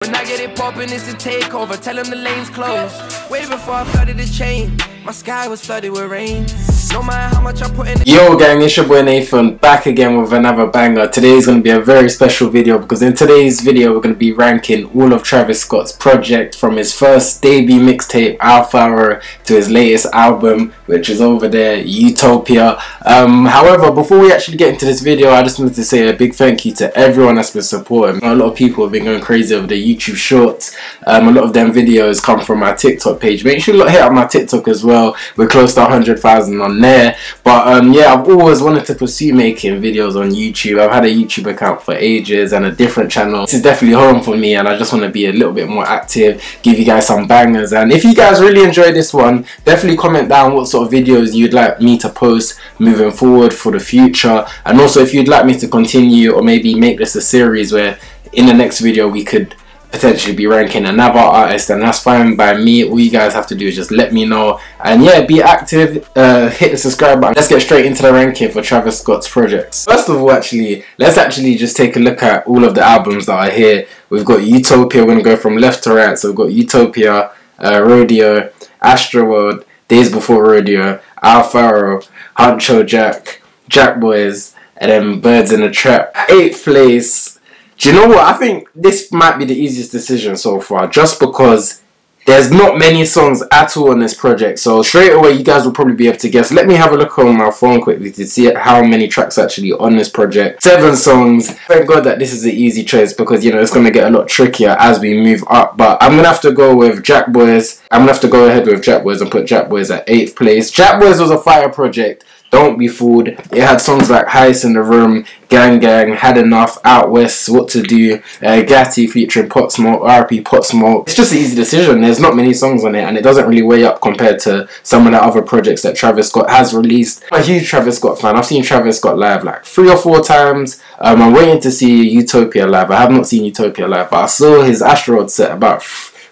When I get it poppin', it's a takeover. Tell them the lane's closed. Way before I flooded the chain, my sky was flooded with rain. No matter how much I put in. Yo gang, it's your boy Nathan, back again with another banger. Today is going to be a very special video because in today's video we're going to be ranking all of Travis Scott's project from his first debut mixtape Alpha to his latest album, which is over there, Utopia. However, before we actually get into this video, I just wanted to say a big thank you to everyone that's been supporting. A lot of people have been going crazy over the YouTube shorts. A lot of them videos come from my TikTok page. Make sure you hit up my TikTok as well. We're close to 100,000 on there. But yeah, I've always wanted to pursue making videos on YouTube. I've had a YouTube account for ages and a different channel. This is definitely home for me, and I just want to be a little bit more active, give you guys some bangers. And if you guys really enjoy this one, definitely comment down what sort of videos you'd like me to post moving forward for the future. And also if you'd like me to continue or maybe make this a series where in the next video we could potentially be ranking another artist, and that's fine by me. All you guys have to do is just let me know, and yeah, be active, hit the subscribe button. Let's get straight into the ranking for Travis Scott's projects. First of all, let's actually just take a look at all of the albums that are here. We've got Utopia. We're going to go from left to right. So we've got Utopia, Rodeo, Astroworld, Days Before Rodeo, Alpha, Huncho Jack, Jack Boys, and then Birds in the Trap. 8th place. Do you know what? I think this might be the easiest decision so far, just because there's not many songs at all on this project. So straight away, you guys will probably be able to guess. Let me have a look on my phone quickly to see how many tracks actually on this project. 7 songs. Thank God that this is an easy choice, because you know it's going to get a lot trickier as we move up. But I'm going to have to go with Jack Boys. I'm going to have to go ahead with Jack Boys and put Jack Boys at 8th place. Jack Boys was a fire project. Don't be fooled. It had songs like Highest in the Room, Gang Gang, Had Enough, Out West, What to Do, Gatti featuring Pot Smoke, RP Pot Smoke. It's just an easy decision. There's not many songs on it, and it doesn't really weigh up compared to some of the other projects that Travis Scott has released. I'm a huge Travis Scott fan. I've seen Travis Scott live like 3 or 4 times. I'm waiting to see Utopia live. I have not seen Utopia live, but I saw his Astroworld set about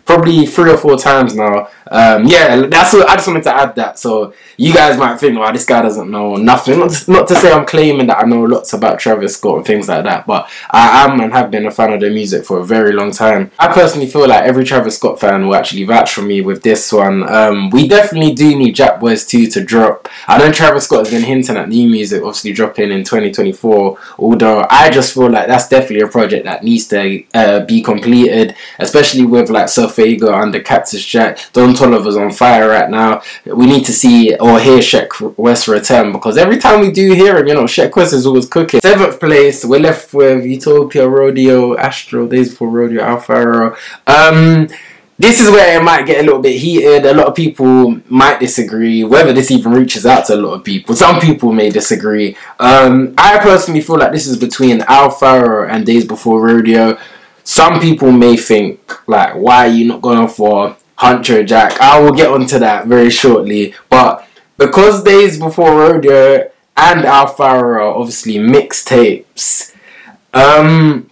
probably 3 or 4 times now. Yeah, that's what I just wanted to add that. So you guys might think, well, this guy doesn't know nothing. Not to say I'm claiming that I know lots about Travis Scott and things like that, but I am and have been a fan of their music for a very long time. I personally feel like every Travis Scott fan will actually vouch for me with this one. We definitely do need Jack Boys 2 to drop. I know Travis Scott has been hinting at new music obviously dropping in 2024, although I just feel like that's definitely a project that needs to be completed, especially with like Surfago under Cactus Jack. Don Toliver's on fire right now. We need to see or hear Sheck West return, because every time we do hear him, you know, Sheck West is always cooking. 7th place, we're left with Utopia, Rodeo, Astro, Days Before Rodeo, Alpha. This is where it might get a little bit heated. A lot of people might disagree whether this even reaches out to a lot of people. Some people may disagree. I personally feel like this is between Alpha and Days Before Rodeo. Some people may think, like, why are you not going for Huncho Jack? I will get onto that very shortly. But because Days Before Rodeo and Alpha are obviously mixtapes, I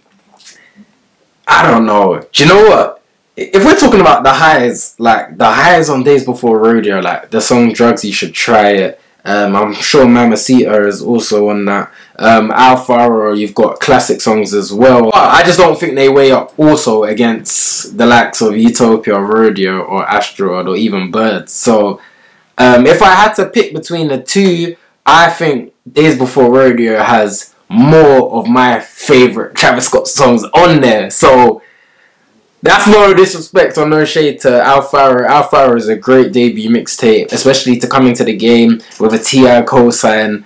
don't know. Do you know what? If we're talking about the highs, like the highs on Days Before Rodeo, like the song Drugs, You Should Try It. I'm sure Mamacita is also on that. Alpha, you've got classic songs as well. But I just don't think they weigh up also against the likes of Utopia, Rodeo, or Astroworld, or even Birds. So if I had to pick between the two, I think Days Before Rodeo has more of my favourite Travis Scott songs on there. So that's no disrespect or no shade to Alpha. Alpha is a great debut mixtape, especially to come into the game with a T.I. cosign.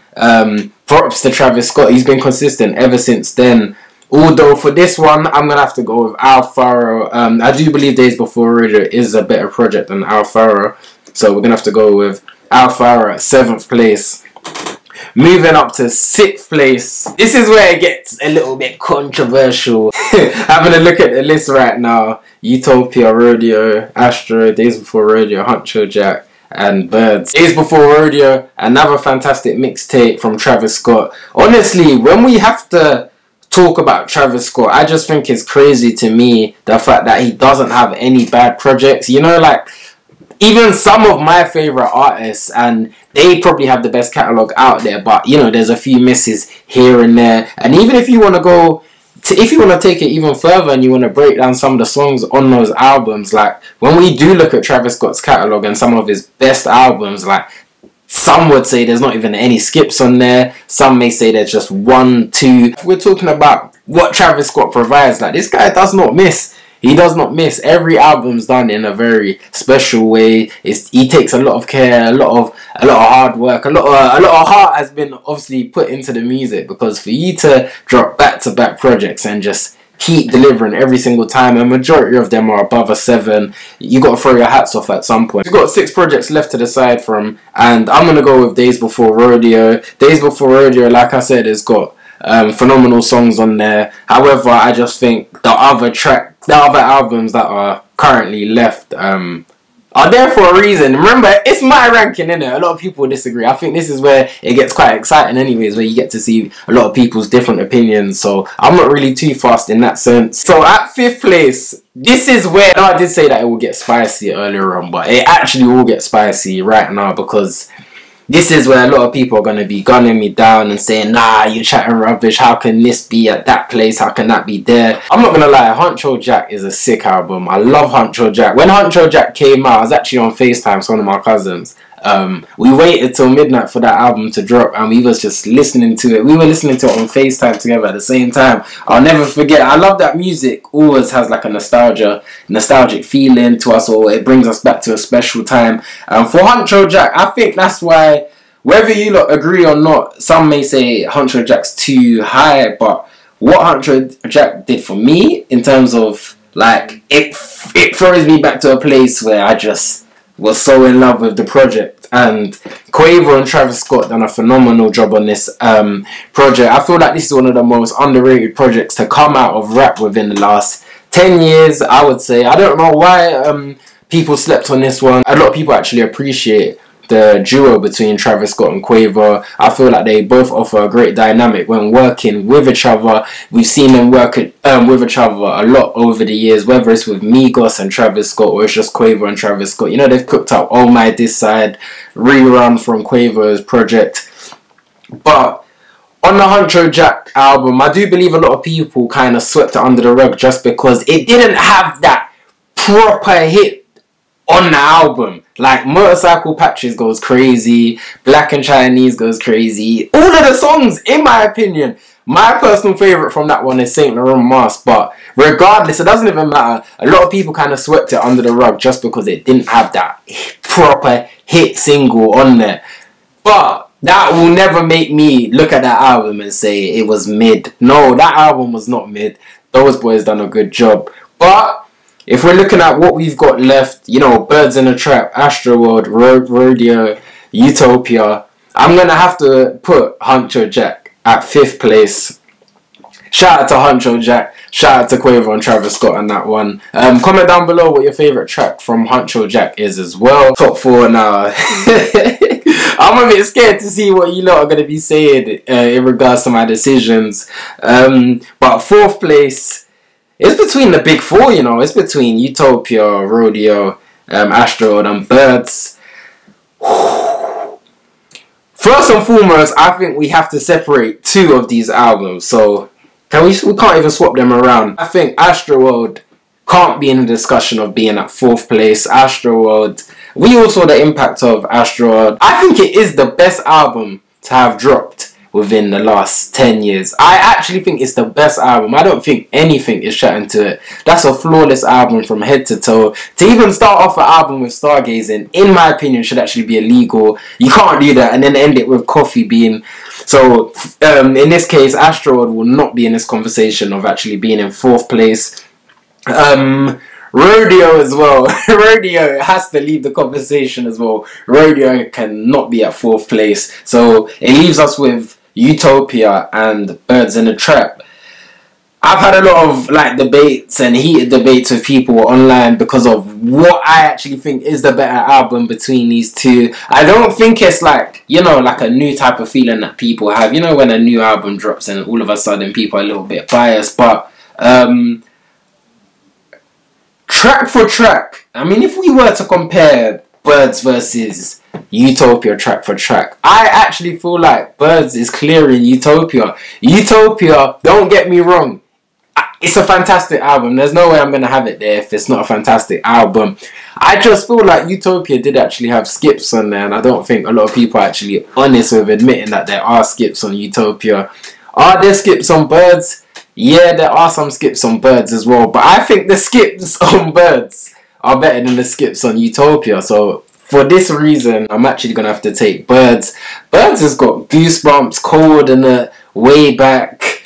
Props to Travis Scott. He's been consistent ever since then. Although for this one, I'm going to have to go with Alpha. I do believe Days Before Radio is a better project than Alpha. So we're going to have to go with Alpha at 7th place. Moving up to 6th place. This is where it gets a little bit controversial. Having a look at the list right now. Utopia, Rodeo, Astro, Days Before Rodeo, Huncho Jack, and Birds. Days Before Rodeo, another fantastic mixtape from Travis Scott. Honestly, when we have to talk about Travis Scott, I just think it's crazy to me the fact that he doesn't have any bad projects. You know, like, even some of my favourite artists, and they probably have the best catalogue out there, but, you know, there's a few misses here and there. And even if you want to go if you want to take it even further and you want to break down some of the songs on those albums, like when we do look at Travis Scott's catalogue and some of his best albums, like some would say there's not even any skips on there. Some may say there's just 1, 2. We're talking about what Travis Scott provides. Like, this guy does not miss. He does not miss. Every album's done in a very special way. He takes a lot of care, a lot of hard work, a lot of heart has been obviously put into the music, because for you to drop back-to-back projects and just keep delivering every single time, a majority of them are above a 7, you got to throw your hats off at some point. We've got 6 projects left to decide from, and I'm going to go with Days Before Rodeo. Days Before Rodeo, like I said, has got phenomenal songs on there. However, I just think the other albums that are currently left are there for a reason. Remember, it's my ranking, innit? A lot of people disagree. I think this is where it gets quite exciting anyways, where you get to see a lot of people's different opinions. So I'm not really too fast in that sense. So at 5th place, this is where, I did say that it will get spicy earlier on, but it actually will get spicy right now, because this is where a lot of people are going to be gunning me down and saying, nah, you're chatting rubbish, how can this be at that place, how can that be there? I'm not going to lie, Huncho Jack is a sick album. I love Huncho Jack. When Huncho Jack came out, I was actually on FaceTime with one of my cousins. We waited till midnight for that album to drop, and we was just listening to it. We were listening to it on FaceTime together at the same time. I'll never forget. I love that music. Always has like a nostalgic feeling to us, or it brings us back to a special time. For Huncho Jack, I think that's why, whether you lot agree or not, some may say Huncho Jack's too high, but what Huncho Jack did for me in terms of, like, it throws me back to a place where I just was so in love with the project. And Quavo and Travis Scott done a phenomenal job on this project. I feel like this is one of the most underrated projects to come out of rap within the last 10 years, I would say. I don't know why people slept on this one. A lot of people actually appreciate the duo between Travis Scott and Quavo. I feel like they both offer a great dynamic when working with each other. We've seen them work with each other a lot over the years, whether it's with Migos and Travis Scott or it's just Quavo and Travis Scott. You know, they've cooked up Oh My This Side, Rerun from Quavo's project. But on the Huncho Jack album, I do believe a lot of people kind of swept it under the rug just because it didn't have that proper hit on the album. Like, Motorcycle Patches goes crazy, Black and Chinese goes crazy. All of the songs, in my opinion, my personal favourite from that one is Saint Laurent Mask. But regardless, it doesn't even matter. A lot of people kind of swept it under the rug just because it didn't have that proper hit single on there. But that will never make me look at that album and say it was mid. No, that album was not mid. Those boys done a good job. But if we're looking at what we've got left, you know, Birds in a Trap, Astroworld, Rodeo, Utopia, I'm going to have to put Huncho Jack at 5th place. Shout out to Huncho Jack, shout out to Quavo and Travis Scott on that one. Comment down below what your favourite track from Huncho Jack is as well. Top 4 now. I'm a bit scared to see what you lot are going to be saying in regards to my decisions. But 4th place, it's between the big 4, you know. It's between Utopia, Rodeo, Astroworld and Birds. First and foremost, I think we have to separate 2 of these albums. So we can't even swap them around. I think Astroworld can't be in the discussion of being at 4th place. Astroworld, we all saw the impact of Astroworld. I think it is the best album to have dropped within the last 10 years. I actually think it's the best album. I don't think anything is chatting to it. That's a flawless album from head to toe. To even start off an album with Stargazing, in my opinion, should actually be illegal. You can't do that and then end it with Coffee Bean. So in this case, Astroworld will not be in this conversation of actually being in 4th place. Rodeo as well. Rodeo has to leave the conversation as well. Rodeo cannot be at 4th place. So it leaves us with Utopia and Birds in a Trap. I've had a lot of like debates and heated debates with people online because of what I actually think is the better album between these 2. I don't think it's like, you know, like a new type of feeling that people have. You know, when a new album drops and all of a sudden people are a little bit biased. But track for track, I mean, if we were to compare Birds versus Utopia track for track, I actually feel like Birds is clearing Utopia. Utopia, don't get me wrong, it's a fantastic album. There's no way I'm going to have it there if it's not a fantastic album. I just feel like Utopia did actually have skips on there, and I don't think a lot of people are actually honest with admitting that there are skips on Utopia. Are there skips on Birds? Yeah, there are some skips on Birds as well, but I think the skips on Birds are better than the skips on Utopia. So for this reason, I'm actually going to have to take Birds. Birds has got Goosebumps, Cold in it, Way Back,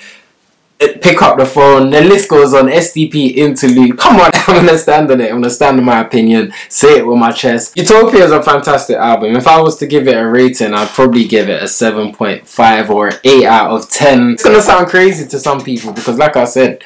Pick Up the Phone, the list goes on, SDP, Interlude. Come on, I'm going to stand on it. I'm going to stand on my opinion, say it with my chest. Utopia is a fantastic album. If I was to give it a rating, I'd probably give it a 7.5 or an 8 out of 10. It's going to sound crazy to some people because, like I said,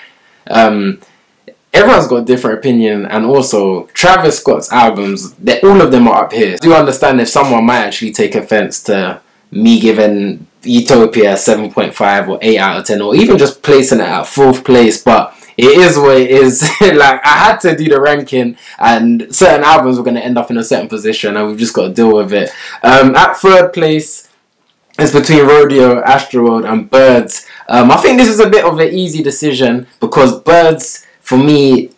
everyone's got a different opinion, and also Travis Scott's albums, all of them are up here. I do understand if someone might actually take offense to me giving Utopia 7.5 or 8 out of 10, or even just placing it at 4th place, but it is what it is. Like, I had to do the ranking, and certain albums were going to end up in a certain position, and we've just got to deal with it. At 3rd place, it's between Rodeo, Astroworld and Birds. I think this is a bit of an easy decision because Birds, for me,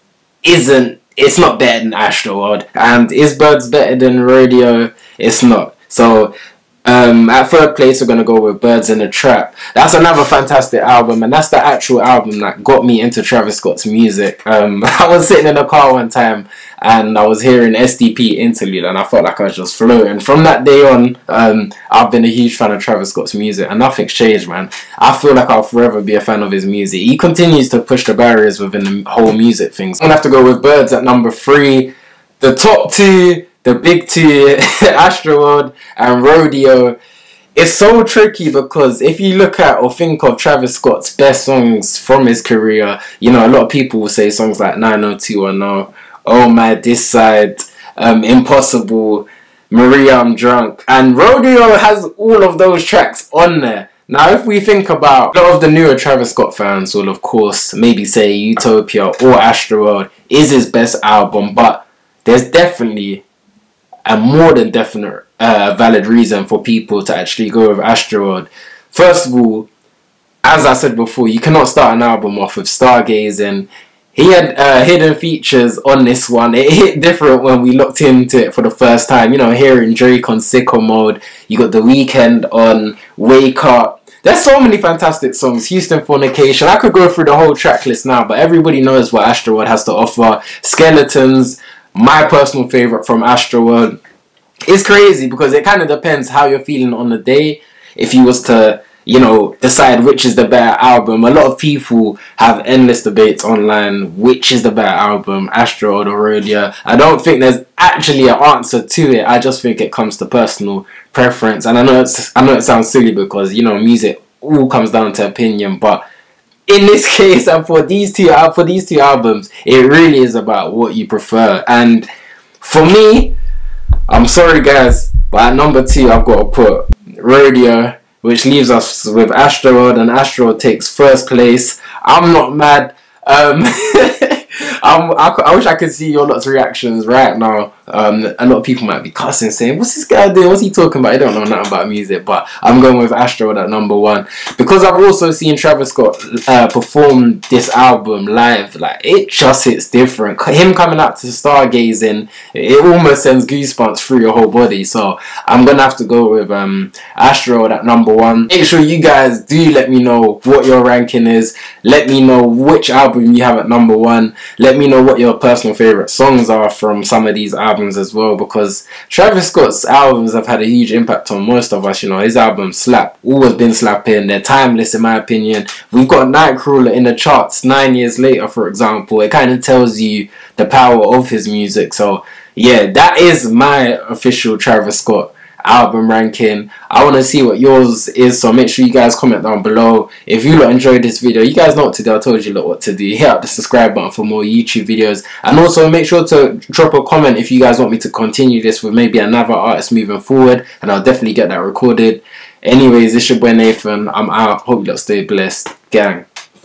it's not better than Astroworld. And is Birds better than Rodeo? It's not. So at 3rd place, we're going to go with Birds in the Trap. That's another fantastic album, and that's the actual album that got me into Travis Scott's music. I was sitting in the car one time and I was hearing SDP, Interlude, and I felt like I was just floating. From that day on, I've been a huge fan of Travis Scott's music, and nothing's changed, man. I feel like I'll forever be a fan of his music. He continues to push the barriers within the whole music thing. So I'm going to have to go with Birds at number 3. The top 2, the big 2, Astroworld and Rodeo. It's so tricky because if you look at or think of Travis Scott's best songs from his career, you know, a lot of people will say songs like 90210, Oh My This Side, Impossible, Maria I'm Drunk, and Rodeo has all of those tracks on there. Now, if we think about a lot of the newer Travis Scott fans will, of course, maybe say Utopia or Astroworld is his best album, but there's definitely a more than definite valid reason for people to actually go with Astroworld. First of all, as I said before, you cannot start an album off with Stargazing. He had hidden features on this one. It hit different when we looked into it for the first time. You know, hearing Drake on Sicko Mode. You got The Weeknd on Wake Up. There's so many fantastic songs. Houston Fornication. I could go through the whole track list now, but everybody knows what Astroworld has to offer. Skeletons, my personal favourite from Astroworld. It's crazy because it kind of depends how you're feeling on the day. If you was to, you know, decide which is the better album. A lot of people have endless debates online. Which is the better album, Astroworld or Rodeo? I don't think there's actually an answer to it. I just think it comes to personal preference. And I know it sounds silly because, you know, music all comes down to opinion. But in this case, and for these two albums, it really is about what you prefer. And for me, I'm sorry guys, but at number 2 I've got to put Rodeo, which leaves us with Astroworld, and Astroworld takes 1st place. I'm not mad. I wish I could see your lot's reactions right now. A lot of people might be cussing, saying, what's this guy doing? What's he talking about? I don't know nothing about music. But I'm going with Astroworld at number 1. Because I've also seen Travis Scott perform this album live. Like, it just hits different. Him coming out to Stargazing, it almost sends goosebumps through your whole body. So I'm going to have to go with Astroworld at number 1. Make sure you guys do let me know what your ranking is. Let me know which album you have at number 1. Let me know what your personal favourite songs are from some of these albums as well, because Travis Scott's albums have had a huge impact on most of us. You know, his albums slap, always been slapping, they're timeless in my opinion. We've got Nightcrawler in the charts 9 years later, for example. It kind of tells you the power of his music. So yeah, that is my official Travis Scott album ranking. I want to see what yours is, so make sure you guys comment down below. If you lot enjoyed this video, you guys know what to do. I told you lot what to do. Hit up the subscribe button for more YouTube videos, and also make sure to drop a comment if you guys want me to continue this with maybe another artist moving forward, and I'll definitely get that recorded. Anyways, this is your boy Nathan. I'm out. Hope you lot stay blessed, gang.